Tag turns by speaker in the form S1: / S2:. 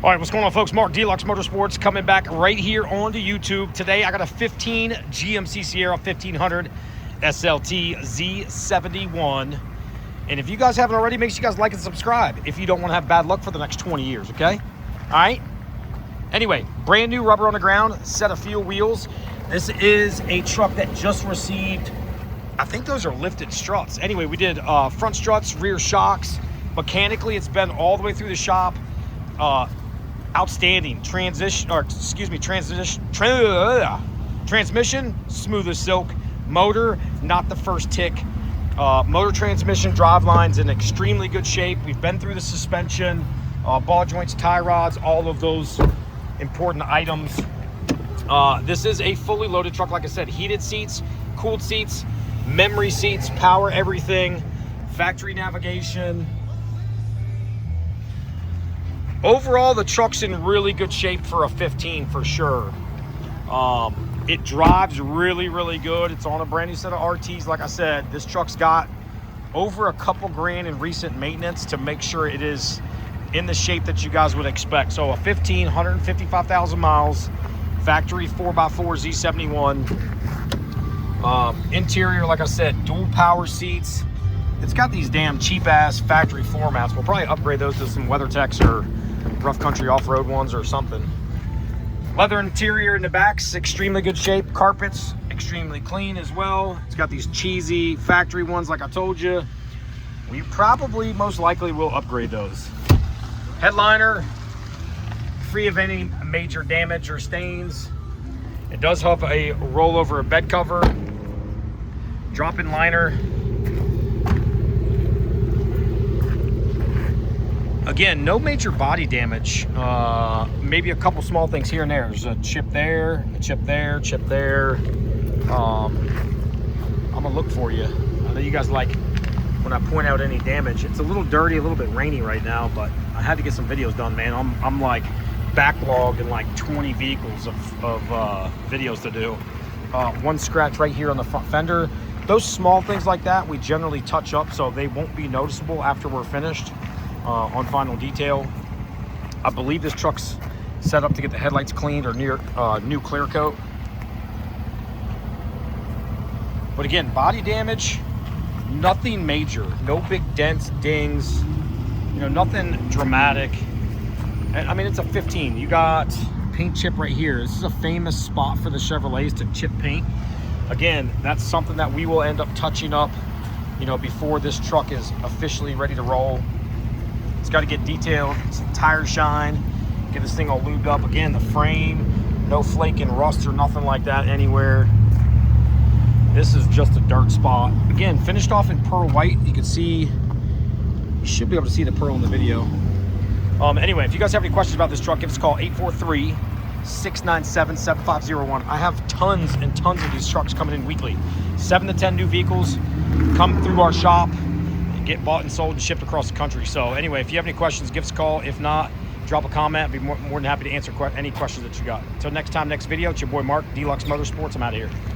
S1: All right, what's going on, folks? Mark, Dlux Motorsports, coming back right here onto YouTube. Today, I got a 15 GMC Sierra 1500 SLT Z71. And if you guys haven't already, make sure you guys like and subscribe if you don't want to have bad luck for the next 20 years, okay? All right? Anyway, brand new rubber on the ground, set of fuel wheels. This is a truck that just received, I think those are lifted struts. Anyway, we did front struts, rear shocks. Mechanically, it's been all the way through the shop. Outstanding transmission, smooth as silk. Motor, not the first tick. Motor, transmission, drive lines in extremely good shape. We've been through the suspension, ball joints, tie rods, all of those important items. This is a fully loaded truck. Like I said, heated seats, cooled seats, memory seats, power everything, factory navigation. Overall, the truck's in really good shape for a 15 for sure. It drives really, really good. It's on a brand new set of RTs. Like I said, this truck's got over a couple grand in recent maintenance to make sure it is in the shape that you guys would expect. So a 15, 155,000 miles, factory 4x4 Z71. Interior, like I said, dual power seats. It's got these damn cheap ass factory floor mats. We'll probably upgrade those to some WeatherTechs or rough country off-road ones or something. Leather interior in the back's extremely good shape. Carpets extremely clean as well. It's got these cheesy factory ones like I told you. We probably most likely will upgrade those. Headliner free of any major damage or stains. It does have a rollover bed cover. Drop-in liner. Again, no major body damage. Maybe a couple small things here and there. There's a chip there, a chip there, chip there. I'm gonna look for you. I know you guys like when I point out any damage. It's a little dirty, a little bit rainy right now, but I had to get some videos done, man. I'm like backlogged in like 20 vehicles of videos to do. One scratch right here on the front fender. Those small things like that, we generally touch up so they won't be noticeable after we're finished. On final detail. I believe this truck's set up to get the headlights cleaned or near new clear coat. But again, body damage, nothing major, no big dents, dings, you know, nothing dramatic. And I mean, it's a 15. You got paint chip right here. This is a famous spot for the Chevrolets to chip paint. Again, that's something that we will end up touching up, you know, before this truck is officially ready to roll. It's got to get detailed, some tire shine, get this thing all lubed up. Again, the frame, no flake and rust or nothing like that anywhere. This is just a dirt spot. Again, finished off in pearl white. You can see, you should be able to see the pearl in the video. Anyway, if you guys have any questions about this truck, give us a call, 843-697-7501. I have tons and tons of these trucks coming in weekly. 7 to 10 new vehicles come through our shop, get bought and sold and shipped across the country. So anyway, if you have any questions, give us a call. If not, drop a comment. I'd be more than happy to answer any questions that you got. Until next time, next video, it's your boy Mark, Dlux Motorsports. I'm out of here.